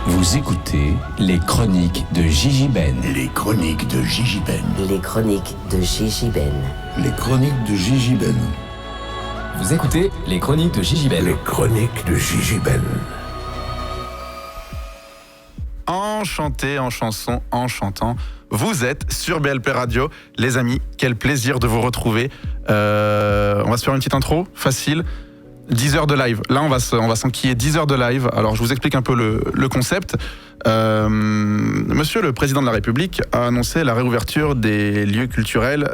Vous écoutez les chroniques de Gigi Ben. Les chroniques de Gigi Ben. Les chroniques de Gigi Ben. Les chroniques de Gigi Ben. Vous écoutez les chroniques de Gigi Ben. Les chroniques de Gigi Ben. Enchanté en chanson, en chantant. Vous êtes sur BLP Radio. Les amis, quel plaisir de vous retrouver. On va se faire une petite intro, facile. 10 heures de live. Là, on va s'enquiller 10 heures de live. Alors, je vous explique un peu le concept. Monsieur le Président de la République a annoncé la réouverture des lieux culturels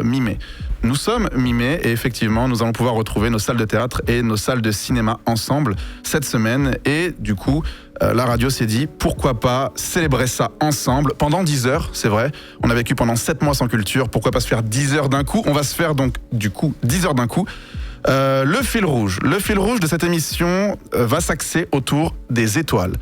mi-mai. Nous sommes mi-mai et effectivement, nous allons pouvoir retrouver nos salles de théâtre et nos salles de cinéma ensemble cette semaine. Et du coup, la radio s'est dit, pourquoi pas célébrer ça ensemble pendant 10 heures, c'est vrai. On a vécu pendant 7 mois sans culture, pourquoi pas se faire 10 heures d'un coup. On va se faire donc, du coup, 10 heures d'un coup. Le fil rouge de cette émission va s'axer autour des étoiles.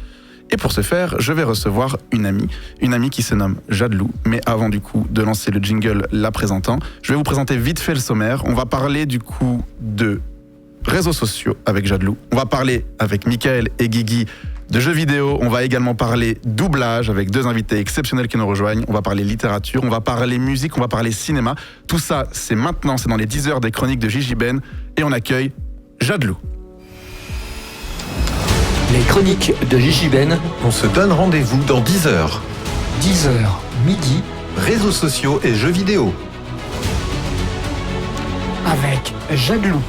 Et pour ce faire, je vais recevoir une amie qui se nomme Jade Lou. Mais avant du coup de lancer le jingle la présentant, je vais vous présenter vite fait le sommaire. On va parler du coup de réseaux sociaux avec Jade Lou. On va parler avec Mickaël et Guigui de jeux vidéo. On va également parler doublage avec 2 invités exceptionnels qui nous rejoignent. On va parler littérature, on va parler musique, on va parler cinéma. Tout ça, c'est maintenant, c'est dans les 10 heures des chroniques de Gigi Ben. Et on accueille Jade Lou. Les chroniques de Gigi Ben. On se donne rendez-vous dans 10 heures. 10h, midi, Réseaux sociaux et jeux vidéo. avec Jade Lou.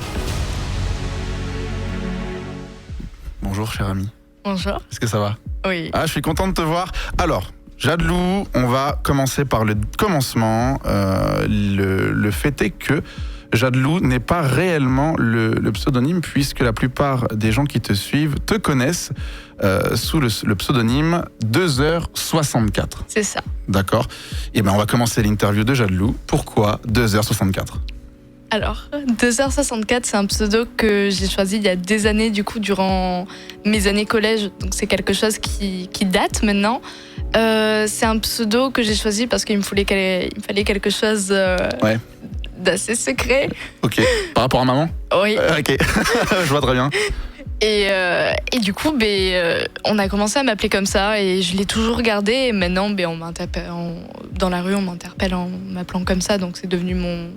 Bonjour, cher ami. Bonjour. Est-ce que ça va ? Oui. Ah, je suis content de te voir. Alors, Jade Lou, on va commencer par le commencement. Le fait est que Jade Lou n'est pas réellement le pseudonyme, puisque la plupart des gens qui te suivent te connaissent sous le pseudonyme 2h64. C'est ça. D'accord. Et bien, on va commencer l'interview de Jade Lou. Pourquoi 2h64 ? Alors, 2h64, c'est un pseudo que j'ai choisi il y a des années, du coup, durant mes années collège. Donc, c'est quelque chose qui date maintenant. C'est un pseudo que j'ai choisi parce qu'il me fallait quelque chose d'assez secret. Ok. Par rapport à maman ? Oui. Ok. Je vois très bien. Et du coup, on a commencé à m'appeler comme ça et je l'ai toujours gardé. Et maintenant, on m'interpelle dans la rue, on m'interpelle en m'appelant comme ça. Donc, c'est devenu mon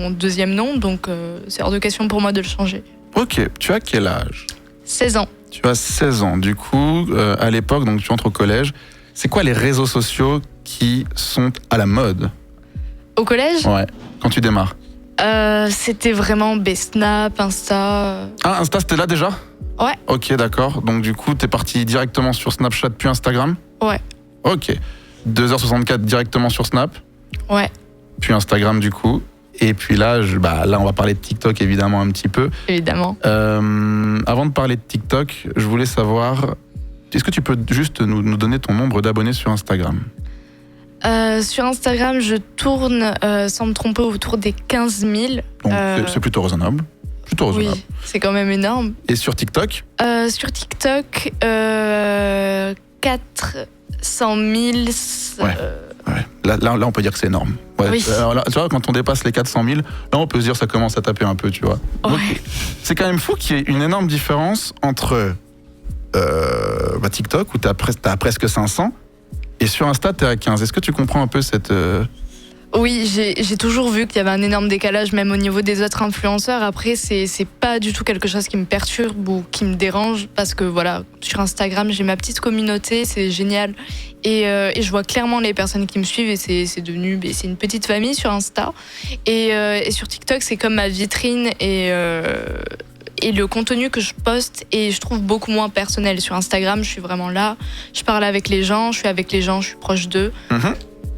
deuxième nom. Donc, c'est hors de question pour moi de le changer. Ok. Tu as quel âge ? 16 ans. Tu as 16 ans. Du coup, à l'époque, donc tu entres au collège. C'est quoi les réseaux sociaux qui sont à la mode ? Au collège ? Ouais. Quand tu démarres. C'était vraiment Snap, Insta. Ah, Insta, c'était là déjà ? Ouais. Ok, d'accord. Donc du coup, t'es parti directement sur Snapchat puis Instagram ? Ouais. Ok. 2h64 directement sur Snap ? Ouais. Puis Instagram du coup. Et puis là, là, on va parler de TikTok évidemment un petit peu. Évidemment. Avant de parler de TikTok, je voulais savoir, est-ce que tu peux juste nous donner ton nombre d'abonnés sur Instagram ? Sur Instagram, je tourne, sans me tromper, autour des 15 000. Donc c'est plutôt raisonnable. Oui, c'est quand même énorme. Et sur TikTok ? Sur TikTok, 400 000. Ouais. Là, on peut dire que c'est énorme. Ouais. Oui. Alors là, tu vois, quand on dépasse les 400 000, là, on peut se dire que ça commence à taper un peu, tu vois. Ouais. Donc, c'est quand même fou qu'il y ait une énorme différence entre TikTok, où t'as presque 500, et sur Insta, t'es à 15. Est-ce que tu comprends un peu cette... Oui, j'ai toujours vu qu'il y avait un énorme décalage, même au niveau des autres influenceurs. Après, c'est pas du tout quelque chose qui me perturbe ou qui me dérange, parce que voilà, sur Instagram, j'ai ma petite communauté, c'est génial. Et je vois clairement les personnes qui me suivent, et c'est devenu, c'est une petite famille sur Insta. Et sur TikTok, c'est comme ma vitrine et le contenu que je poste est, je trouve, beaucoup moins personnel. Sur Instagram, je suis vraiment là, je parle avec les gens, je suis avec les gens, je suis proche d'eux.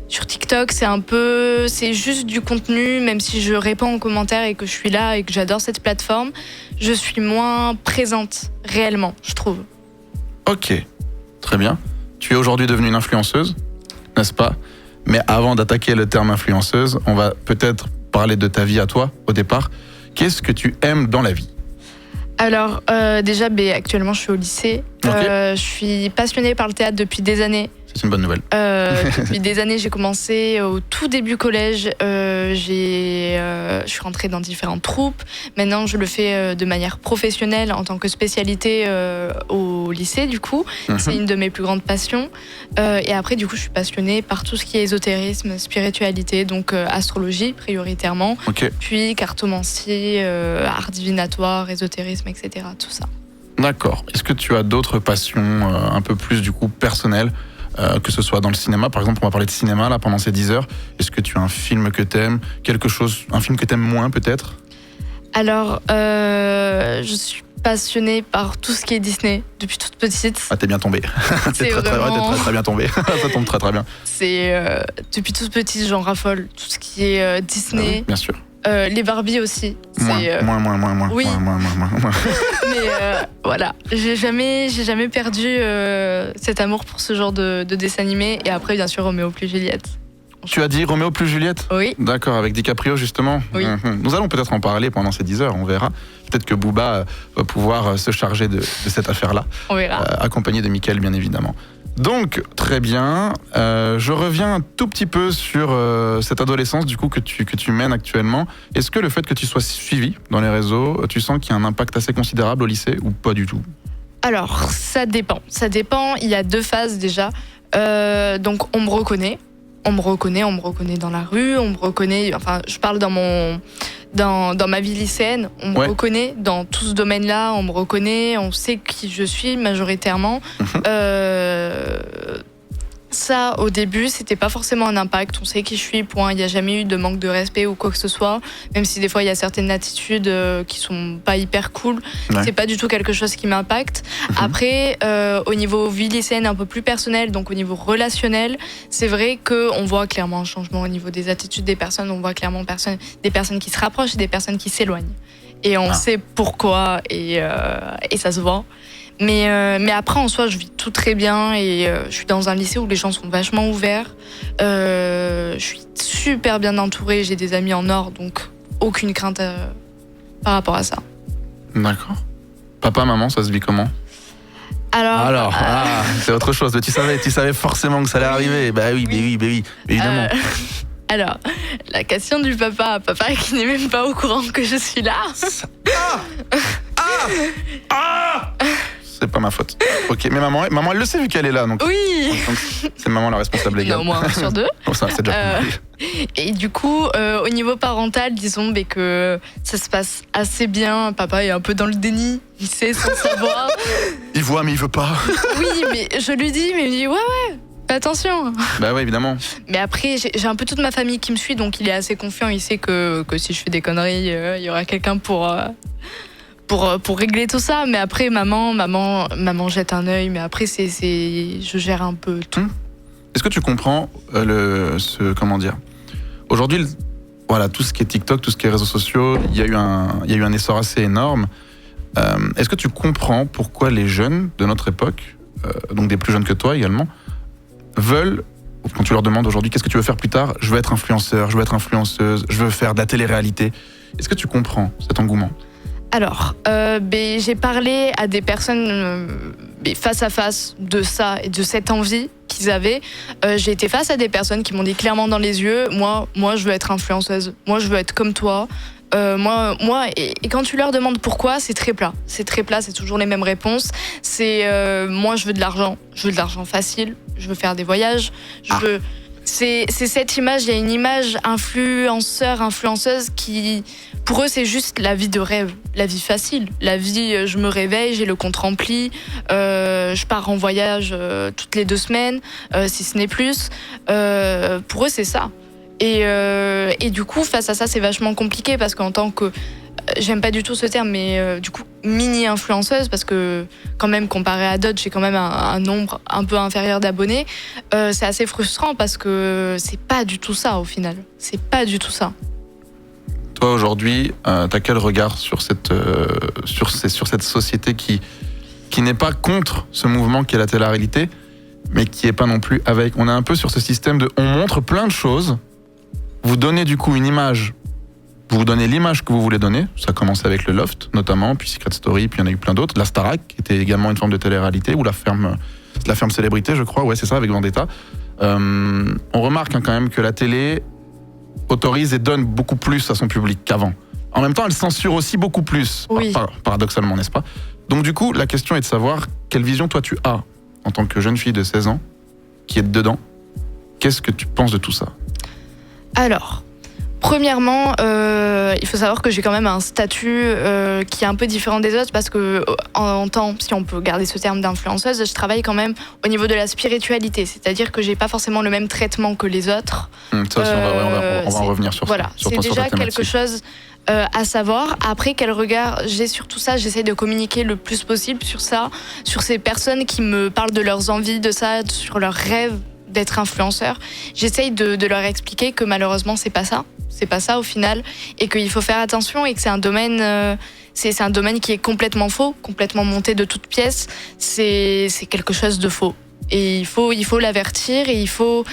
Sur TikTok, c'est juste du contenu, même si je réponds en commentaire et que je suis là et que j'adore cette plateforme, je suis moins présente réellement, je trouve. Ok, très bien. Tu es aujourd'hui devenue une influenceuse, n'est-ce pas ? Mais avant d'attaquer le terme influenceuse, on va peut-être parler de ta vie à toi, au départ. Qu'est-ce que tu aimes dans la vie ? Alors, déjà, actuellement, je suis au lycée Ok. Je suis passionnée par le théâtre depuis des années. C'est une bonne nouvelle. Depuis des années, j'ai commencé au tout début collège. Je suis rentrée dans différentes troupes. Maintenant, je le fais de manière professionnelle en tant que spécialité au lycée, du coup. C'est une de mes plus grandes passions. Et après, du coup, je suis passionnée par tout ce qui est ésotérisme, spiritualité, donc astrologie prioritairement, puis cartomancie, art divinatoire, ésotérisme, etc. Tout ça. D'accord. Est-ce que tu as d'autres passions un peu plus du coup personnelles, que ce soit dans le cinéma, par exemple, on va parler de cinéma là pendant ces 10 heures. Est-ce que tu as un film que t'aimes, un film que t'aimes moins peut-être? Alors, je suis passionnée par tout ce qui est Disney depuis toute petite. Ah, t'es bien tombée. C'est t'es vraiment... très bien tombée. Ça tombe très très bien. C'est depuis toute petite, j'en raffole. Tout ce qui est Disney. Ah oui, bien sûr. Les Barbie aussi. Moins. Oui. Moins. Mais voilà, j'ai jamais perdu cet amour pour ce genre de dessin animé. Et après, bien sûr, Roméo plus Juliette. Tu as dit Roméo plus Juliette? Oui. D'accord, avec DiCaprio justement. Oui. Nous allons peut-être en parler pendant ces 10 heures, on verra. Peut-être que Booba va pouvoir se charger de cette affaire-là. On verra. Accompagné de Mickaël, bien évidemment. Donc, très bien. Je reviens un tout petit peu sur cette adolescence du coup que tu mènes actuellement. Est-ce que le fait que tu sois suivi dans les réseaux, tu sens qu'il y a un impact assez considérable au lycée ou pas du tout? Alors, ça dépend. Il y a 2 phases déjà. Donc, on me reconnaît dans la rue, on me reconnaît, enfin, je parle dans ma vie lycéenne, on me reconnaît dans tout ce domaine-là, on me reconnaît, on sait qui je suis majoritairement. Ça, au début, c'était pas forcément un impact. On sait qui je suis, point. Il n'y a jamais eu de manque de respect ou quoi que ce soit. Même si des fois, il y a certaines attitudes qui sont pas hyper cool. Ouais. C'est pas du tout quelque chose qui m'impacte. Après, au niveau vie lycéenne un peu plus personnel, donc au niveau relationnel, c'est vrai qu'on voit clairement un changement au niveau des attitudes des personnes. On voit clairement des personnes qui se rapprochent et des personnes qui s'éloignent. Et on sait pourquoi et ça se voit. Mais après, en soi, je vis tout très bien et je suis dans un lycée où les gens sont vachement ouverts. Je suis super bien entourée, j'ai des amis en or, donc aucune crainte par rapport à ça. D'accord. Papa, maman, ça se vit comment ? Alors, c'est autre chose. Tu savais forcément que ça allait arriver. Bah oui, évidemment. Alors, la question du papa qui n'est même pas au courant que je suis là. C'est pas ma faute. Ok, mais maman, elle le sait vu qu'elle est là. Donc, oui. Donc, c'est maman la responsable légale. Au moins 1 sur 2. Bon, ça, c'est déjà compris. Et du coup, au niveau parental, disons que ça se passe assez bien. Papa est un peu dans le déni. Il sait sans savoir. Il voit, mais il veut pas. Oui, mais je lui dis, mais il me dit ouais. Fais attention. Bah ouais, évidemment. Mais après, j'ai un peu toute ma famille qui me suit, donc il est assez confiant. Il sait que si je fais des conneries, il y aura quelqu'un pour régler tout ça. Mais après, maman jette un œil. Mais après, je gère un peu tout. Est-ce que tu comprends comment dire ? Aujourd'hui, voilà, tout ce qui est TikTok, tout ce qui est réseaux sociaux, il y a eu un essor assez énorme. Est-ce que tu comprends pourquoi les jeunes de notre époque, donc des plus jeunes que toi également, veulent, quand tu leur demandes aujourd'hui qu'est-ce que tu veux faire plus tard, je veux être influenceur, je veux être influenceuse, je veux faire de la télé-réalité. Est-ce que tu comprends cet engouement ? Alors, j'ai parlé à des personnes face à face de ça et de cette envie qu'ils avaient. J'ai été face à des personnes qui m'ont dit clairement dans les yeux, moi je veux être influenceuse, moi je veux être comme toi. Et quand tu leur demandes pourquoi, c'est très plat. C'est toujours les mêmes réponses. C'est moi je veux de l'argent facile, je veux faire des voyages, c'est cette image, il y a une image influenceuse qui, pour eux, c'est juste la vie de rêve, la vie facile. La vie, je me réveille, j'ai le compte rempli, je pars en voyage toutes les 2 semaines, si ce n'est plus. Pour eux, c'est ça. Et du coup, face à ça, c'est vachement compliqué parce qu'en tant que... J'aime pas du tout ce terme, mais du coup, mini-influenceuse, parce que quand même, comparé à d'autres, j'ai quand même un nombre un peu inférieur d'abonnés. C'est assez frustrant parce que c'est pas du tout ça, au final. C'est pas du tout ça. Toi, aujourd'hui, t'as quel regard sur cette société qui n'est pas contre ce mouvement qui est la télé-réalité, mais qui est pas non plus avec... On est un peu sur ce système de... On montre plein de choses, vous donnez du coup une image vous donnez l'image que vous voulez donner. Ça a commencé avec le Loft, notamment, puis Secret Story, puis il y en a eu plein d'autres. La Starac, qui était également une forme de télé-réalité, ou la ferme célébrité, je crois. Ouais, c'est ça, avec Vendetta. On remarque quand même que la télé autorise et donne beaucoup plus à son public qu'avant. En même temps, elle censure aussi beaucoup plus, Oui. paradoxalement, n'est-ce pas? Donc du coup, la question est de savoir quelle vision toi tu as en tant que jeune fille de 16 ans qui est dedans. Qu'est-ce que tu penses de tout ça? Alors, premièrement, il faut savoir que j'ai quand même un statut qui est un peu différent des autres parce que, en tant, si on peut garder ce terme d'influenceuse, je travaille quand même au niveau de la spiritualité. C'est-à-dire que j'ai pas forcément le même traitement que les autres. Ça aussi, on va en revenir sur voilà, ça. Sur c'est sur ta déjà thématique. quelque chose à savoir. Après, quel regard j'ai sur tout ça, j'essaie de communiquer le plus possible sur ça, sur ces personnes qui me parlent de leurs envies, de ça, sur leurs rêves d'être influenceur. J'essaye de leur expliquer que malheureusement, c'est pas ça au final, et qu'il faut faire attention et que c'est un domaine... C'est un domaine qui est complètement faux, complètement monté de toutes pièces. C'est quelque chose de faux. Et il faut l'avertir et il faut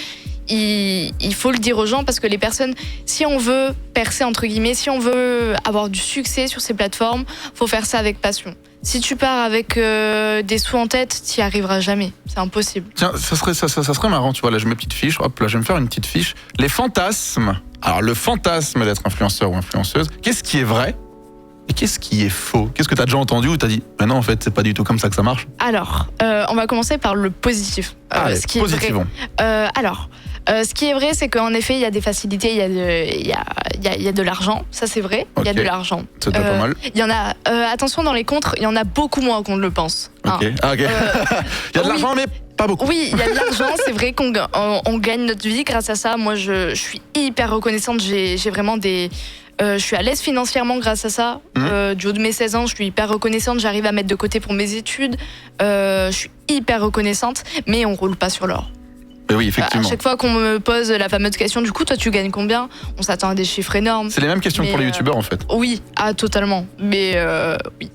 le dire aux gens parce que les personnes, si on veut percer entre guillemets, si on veut avoir du succès sur ces plateformes, faut faire ça avec passion. Si tu pars avec des sous en tête, t'y arriveras jamais. C'est impossible. Tiens, ça serait marrant, tu vois, là, je mets une petite fiche, hop, là, je vais me faire une petite fiche. Les fantasmes. Alors, le fantasme d'être influenceur ou influenceuse, qu'est-ce qui est vrai et qu'est-ce qui est faux? Qu'est-ce que t'as déjà entendu ou t'as dit, mais non, en fait, c'est pas du tout comme ça que ça marche? Alors, on va commencer par le positif. Allez, Ce qui est vrai. positivons. Ce qui est vrai, c'est qu'en effet, il y a des facilités, il y a de l'argent, ça c'est vrai, il y a Ok. de l'argent. C'est déjà pas mal. Il y en a, attention dans les contres, il y en a beaucoup moins qu'on ne le pense. hein. Ok. Ah, ok. Il y a de oui. l'argent, mais pas beaucoup. Oui, il y a de l'argent, c'est vrai qu'on on gagne notre vie grâce à ça. Moi, je suis hyper reconnaissante, j'ai vraiment des... je suis à l'aise financièrement grâce à ça. Du haut de mes 16 ans, je suis hyper reconnaissante, j'arrive à mettre de côté pour mes études. Je suis hyper reconnaissante, mais on roule pas sur l'or. Mais oui, À effectivement. chaque fois qu'on me pose la fameuse question, du coup, toi, tu gagnes combien? On s'attend à des chiffres énormes. C'est les mêmes questions que pour les Mais, youtubeurs, en fait. Oui, totalement. Mais oui.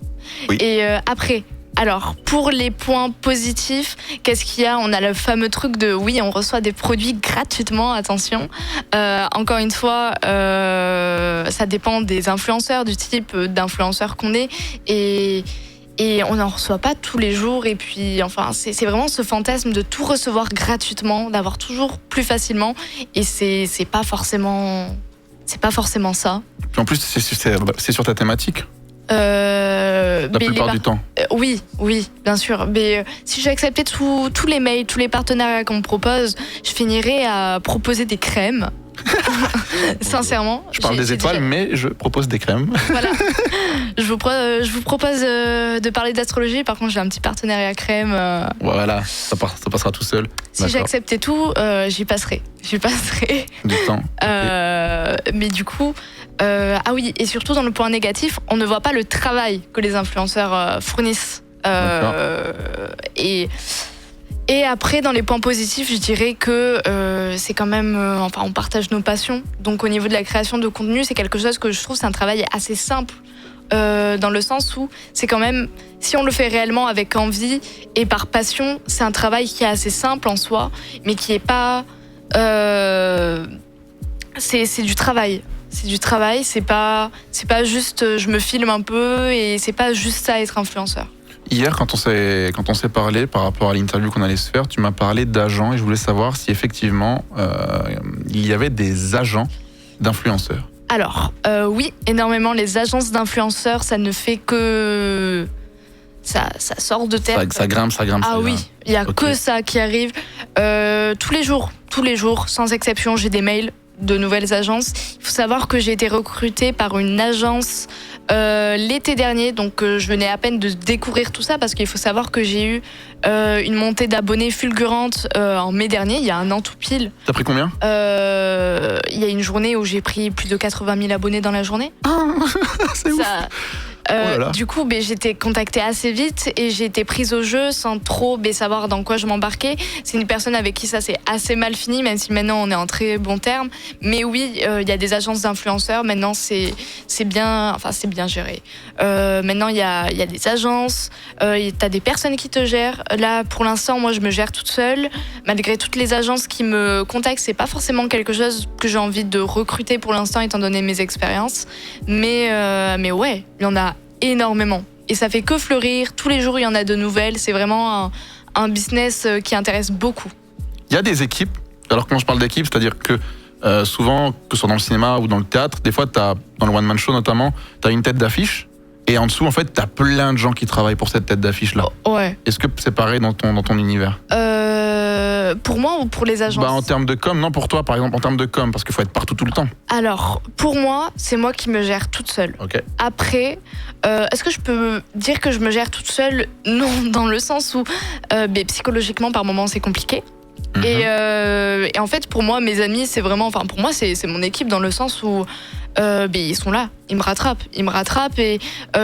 Oui. Et après, alors, pour les points positifs, qu'est-ce qu'il y a? On a le fameux truc de, oui, on reçoit des produits gratuitement, attention. Encore une fois, ça dépend des influenceurs, du type d'influenceur qu'on est. Et on n'en reçoit pas tous les jours. Et puis, enfin, c'est vraiment ce fantasme de tout recevoir gratuitement, d'avoir toujours plus facilement. Et c'est pas forcément ça. Puis en plus, c'est sur ta thématique, La la plupart du temps. Oui, bien sûr. Mais si j'acceptais tous les mails, tous les partenariats qu'on me propose, je finirais à proposer des crèmes. Sincèrement. Je parle des étoiles, mais je propose des crèmes. Voilà. Je vous propose de parler d'astrologie. Par contre, j'ai un petit partenariat crème. Voilà, ça passera tout seul. Si D'accord. j'acceptais tout, j'y passerais. Du temps. Mais du coup, ah oui, et surtout dans le point négatif, on ne voit pas le travail que les influenceurs fournissent. Et après, dans les points positifs, je dirais que c'est quand même... enfin, on partage nos passions. Donc, au niveau de la création de contenu, c'est quelque chose que je trouve c'est un travail assez simple. Dans le sens où c'est quand même... Si on le fait réellement avec envie et par passion, c'est un travail qui est assez simple en soi, mais qui est pas... c'est du travail. C'est du travail, c'est pas juste je me filme un peu et c'est pas juste ça être influenceur. Hier, quand on s'est parlé par rapport à l'interview qu'on allait se faire, tu m'as parlé d'agents et je voulais savoir si effectivement il y avait des agents d'influenceurs. Alors, oui, énormément. Les agences d'influenceurs, ça ne fait que... Ça sort de terre. Ça grimpe. Ah oui, il n'y a Ok. que ça qui arrive. Tous les jours, sans exception, j'ai des mails de nouvelles agences. Il faut savoir que j'ai été recrutée par une agence l'été dernier, donc je venais à peine de découvrir tout ça parce qu'il faut savoir que j'ai eu une montée d'abonnés fulgurante en mai dernier, il y a un an tout pile. T'as pris combien? Il y a une journée où j'ai pris plus de 80 000 abonnés dans la journée. C'est ouf. là là. Du coup, j'étais contactée assez vite et j'ai été prise au jeu sans trop savoir dans quoi je m'embarquais. C'est une personne avec qui ça s'est assez mal fini, même si maintenant on est en très bon terme. Mais oui, il y a des agences d'influenceurs. Maintenant, c'est bien géré. Maintenant, il y a des agences, t'as des personnes qui te gèrent. Là, pour l'instant, moi, je me gère toute seule. Malgré toutes les agences qui me contactent, c'est pas forcément quelque chose que j'ai envie de recruter pour l'instant, étant donné mes expériences. Mais ouais, il y en a énormément. Et ça fait que fleurir. Tous les jours, il y en a de nouvelles. C'est vraiment un business qui intéresse beaucoup. Il y a des équipes. Alors, quand je parle d'équipe, c'est-à-dire que souvent, que ce soit dans le cinéma ou dans le théâtre, des fois, dans le one-man show notamment, tu as une tête d'affiche. Et en dessous, en fait, tu as plein de gens qui travaillent pour cette tête d'affiche-là. Ouais. Est-ce que c'est pareil dans ton univers ? Pour moi ou pour les agences ? En termes de com, non, pour toi, par exemple, en termes de com, parce qu'il faut être partout tout le temps. Alors, pour moi, c'est moi qui me gère toute seule. Ok. Après, est-ce que je peux dire que je me gère toute seule ? Non, dans le sens où psychologiquement, par moments, c'est compliqué. Mhm. Et en fait, pour moi, mes amis, c'est vraiment... pour moi, c'est mon équipe dans le sens où ils sont là, ils me rattrapent et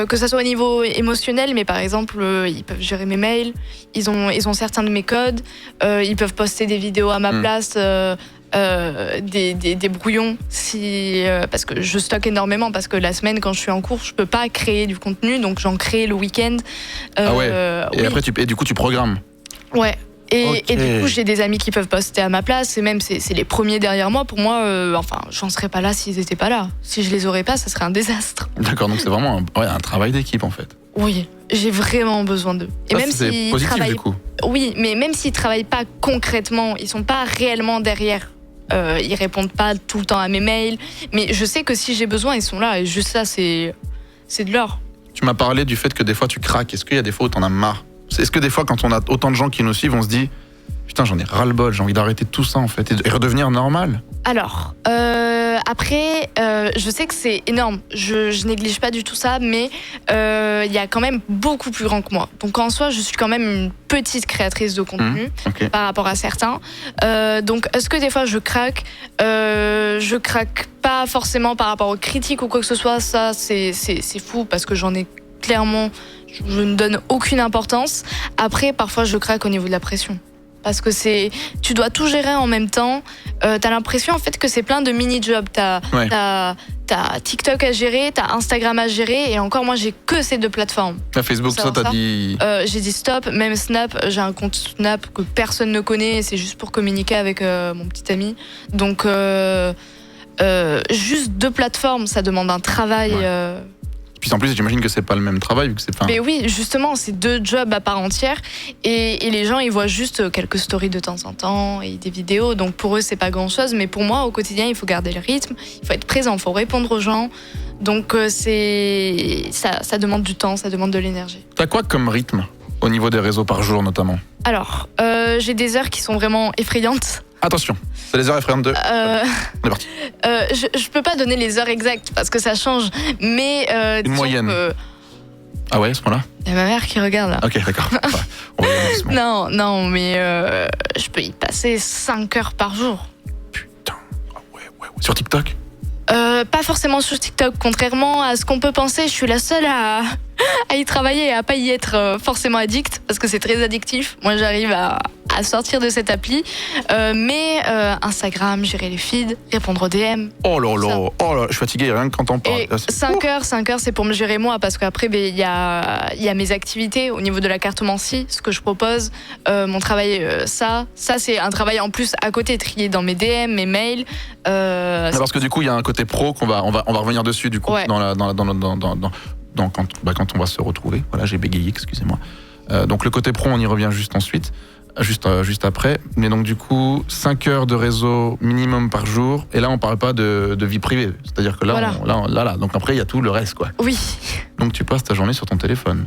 que ça soit au niveau émotionnel, mais par exemple, ils peuvent gérer mes mails, ils ont certains de mes codes, ils peuvent poster des vidéos à ma place, des brouillons, parce que je stocke énormément, parce que la semaine, quand je suis en cours, je peux pas créer du contenu, donc j'en crée le week-end. Et oui. après, du coup, tu programmes. Ouais. Et Ok. du coup, j'ai des amis qui peuvent poster à ma place, et même c'est les premiers derrière moi. Pour moi, j'en serais pas là s'ils étaient pas là. Si je les aurais pas, ça serait un désastre. D'accord, donc c'est vraiment un travail d'équipe, en fait. Oui, j'ai vraiment besoin d'eux. Et Ça, même c'est s'ils positif, travaillent, du coup. oui, mais même s'ils travaillent pas concrètement, ils sont pas réellement derrière. Ils répondent pas tout le temps à mes mails, mais je sais que si j'ai besoin, ils sont là. Et juste ça, c'est de l'or. Tu m'as parlé du fait que des fois, tu craques. Est-ce qu'il y a des fois où t'en as marre ? Est-ce que des fois, quand on a autant de gens qui nous suivent, on se dit putain, j'en ai ras-le-bol, j'ai envie d'arrêter tout ça en fait et redevenir normal ? Alors, après, je sais que c'est énorme. Je néglige pas du tout ça, mais il y a quand même beaucoup plus grand que moi. Donc en soi, je suis quand même une petite créatrice de contenu Ok. par rapport à certains. Donc est-ce que des fois je craque ? Je craque pas forcément par rapport aux critiques ou quoi que ce soit. Ça, c'est fou parce que j'en ai clairement... Je ne donne aucune importance. Après, parfois, je craque au niveau de la pression. Parce que tu dois tout gérer en même temps. T'as l'impression en fait que c'est plein de mini-jobs. T'as TikTok à gérer, t'as Instagram à gérer, et encore moi j'ai que ces deux plateformes. À Facebook, ça, t'as dit. J'ai dit stop, même Snap, j'ai un compte Snap que personne ne connaît, c'est juste pour communiquer avec mon petit ami. Donc juste deux plateformes, ça demande un travail. Ouais. Puis en plus, j'imagine que c'est pas le même travail vu que c'est. Mais oui, justement, c'est deux jobs à part entière, et les gens ils voient juste quelques stories de temps en temps et des vidéos, donc pour eux c'est pas grand chose, mais pour moi au quotidien il faut garder le rythme, il faut être présent, il faut répondre aux gens, donc ça demande du temps, ça demande de l'énergie. T'as quoi comme rythme au niveau des réseaux par jour notamment ? Alors, j'ai des heures qui sont vraiment effrayantes. Attention, c'est les heures effrayantes de. On est parti. Je peux pas donner les heures exactes parce que ça change, mais Une moyenne. Ah ouais, à ce point-là ? Il y a ma mère qui regarde là. Ok, d'accord. On va y aller doucement. Non, mais je peux y passer 5 heures par jour. Putain. Ah ouais. Sur TikTok ? Pas forcément sur TikTok, contrairement à ce qu'on peut penser, je suis la seule à y travailler et à pas y être forcément addict, parce que c'est très addictif. Moi j'arrive à sortir de cette appli, mais Instagram, gérer les feeds, répondre aux DM. Oh là, je suis fatigué rien que quand on parle. Et 5 heures, c'est pour me gérer moi, parce qu'après il y a mes activités au niveau de la cartomancie, ce que je propose, mon travail, ça c'est un travail en plus à côté, trier dans mes DM, mes mails. Parce que du coup il y a un côté pro qu'on va revenir dessus du coup Ouais. quand on va se retrouver. Voilà, j'ai bégayé, excusez-moi. Donc le côté pro, on y revient juste ensuite, juste après. Mais donc du coup, 5 heures de réseau minimum par jour. Et là, on parle pas de vie privée. C'est-à-dire que là, Voilà. là. Donc après, il y a tout le reste, quoi. Oui. Donc tu passes ta journée sur ton téléphone,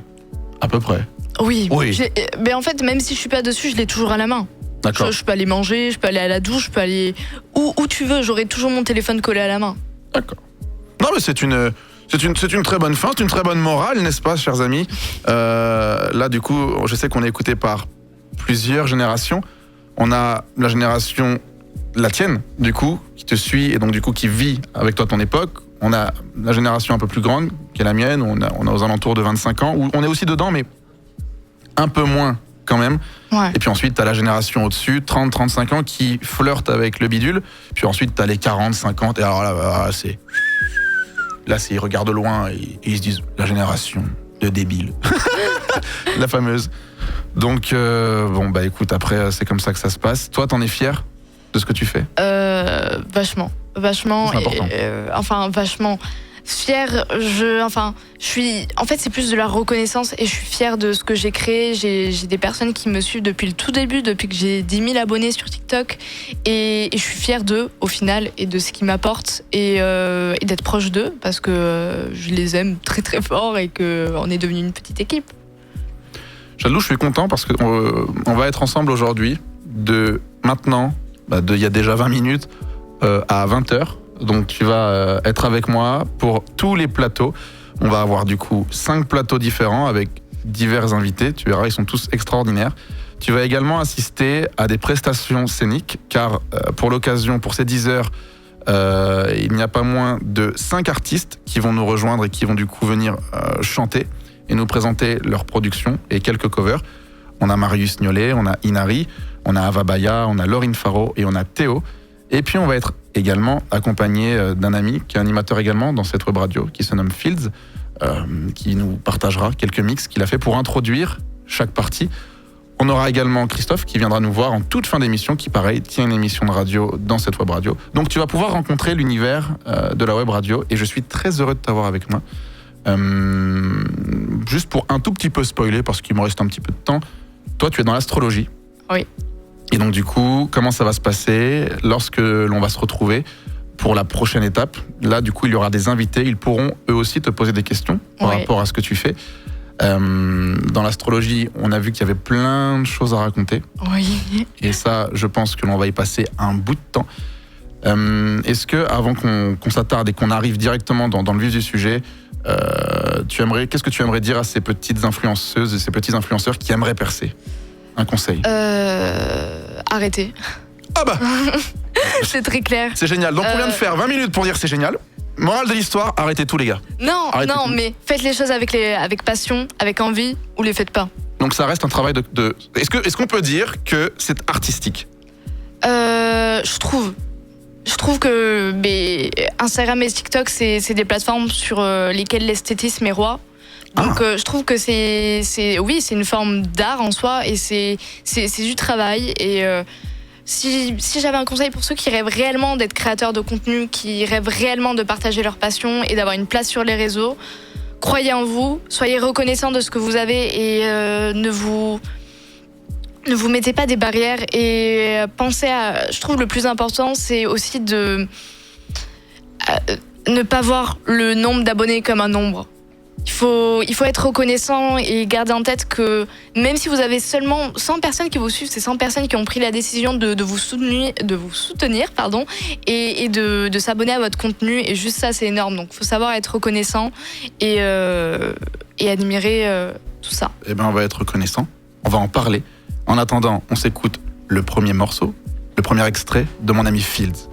à peu près. Oui. Oui. Mais en fait, même si je suis pas dessus, je l'ai toujours à la main. D'accord. Je peux aller manger, je peux aller à la douche, je peux aller où tu veux. J'aurai toujours mon téléphone collé à la main. D'accord. Non, mais c'est une très bonne fin, c'est une très bonne morale, n'est-ce pas, chers amis ? Là, du coup, je sais qu'on est écouté par plusieurs générations. On a la génération, la tienne, du coup, qui te suit et donc du coup qui vit avec toi ton époque. On a la génération un peu plus grande, qui est la mienne, on a aux alentours de 25 ans, où on est aussi dedans, mais un peu moins quand même. Ouais. Et puis ensuite, t'as la génération au-dessus, 30-35 ans, qui flirte avec le bidule. Puis ensuite, t'as les 40-50, et alors là, c'est... Là, ils regardent au loin et ils se disent, la génération de débiles. La fameuse. Donc, bon, bah écoute, après, c'est comme ça que ça se passe. Toi, t'en es fier de ce que tu fais ? Vachement. C'est important. Vachement. Fière, en fait, c'est plus de la reconnaissance et je suis fière de ce que j'ai créé. J'ai des personnes qui me suivent depuis le tout début, depuis que j'ai 10 000 abonnés sur TikTok et je suis fière d'eux au final et de ce qu'ils m'apportent et d'être proche d'eux parce que je les aime très très fort et qu'on est devenu une petite équipe. Jadlou, je suis content parce qu'on va être ensemble aujourd'hui de maintenant, il y a déjà 20 minutes à 20h. Donc tu vas être avec moi pour tous les plateaux. On va avoir du coup 5 plateaux différents avec divers invités. Tu verras, ils sont tous extraordinaires. Tu vas également assister à des prestations scéniques car pour l'occasion, pour ces 10 heures, il n'y a pas moins de 5 artistes qui vont nous rejoindre et qui vont du coup venir chanter et nous présenter leur production et quelques covers. On a Marius Niolet, on a Inari, on a Ava Baya, on a Laurine Faro et on a Théo. Et puis on va être également accompagné d'un ami qui est animateur également dans cette web radio, qui se nomme Fields, qui nous partagera quelques mix qu'il a fait pour introduire chaque partie. On aura également Christophe qui viendra nous voir en toute fin d'émission, qui pareil tient une émission de radio dans cette web radio. Donc tu vas pouvoir rencontrer l'univers de la web radio et je suis très heureux de t'avoir avec moi. Juste pour un tout petit peu spoiler, parce qu'il me reste un petit peu de temps, toi tu es dans l'astrologie. Oui. Et donc du coup, comment ça va se passer lorsque l'on va se retrouver pour la prochaine étape? Là, du coup, il y aura des invités. Ils pourront eux aussi te poser des questions par rapport à ce que tu fais. Dans l'astrologie, on a vu qu'il y avait plein de choses à raconter. Oui. Et ça, je pense que l'on va y passer un bout de temps. Est-ce que, avant qu'on s'attarde et qu'on arrive directement dans le vif du sujet, qu'est-ce que tu aimerais dire à ces petites influenceuses et ces petits influenceurs qui aimeraient percer? Un conseil. Arrêtez. Ah bah C'est très clair. C'est génial. Donc on vient de faire 20 minutes pour dire c'est génial. Morale de l'histoire, arrêtez tout les gars. Non, Arrêtez non, tout. mais faites les choses avec passion, avec envie, ou les faites pas. Donc ça reste un travail de... Est-ce qu'on peut dire que c'est artistique? Je trouve que Instagram et TikTok, c'est des plateformes sur lesquelles l'esthétisme est roi. Donc je trouve que c'est une forme d'art en soi et c'est du travail. Et si j'avais un conseil pour ceux qui rêvent réellement d'être créateurs de contenu, qui rêvent réellement de partager leur passion et d'avoir une place sur les réseaux, croyez en vous, soyez reconnaissants de ce que vous avez et ne vous mettez pas des barrières et pensez à... Je trouve le plus important, c'est aussi de ne pas voir le nombre d'abonnés comme un nombre. Il faut être reconnaissant et garder en tête que même si vous avez seulement 100 personnes qui vous suivent, c'est 100 personnes qui ont pris la décision de vous soutenir et de s'abonner à votre contenu. Et juste ça, c'est énorme. Donc, il faut savoir être reconnaissant et admirer tout ça. Eh bien, on va être reconnaissant. On va en parler. En attendant, on s'écoute le premier morceau, le premier extrait de mon ami Fields.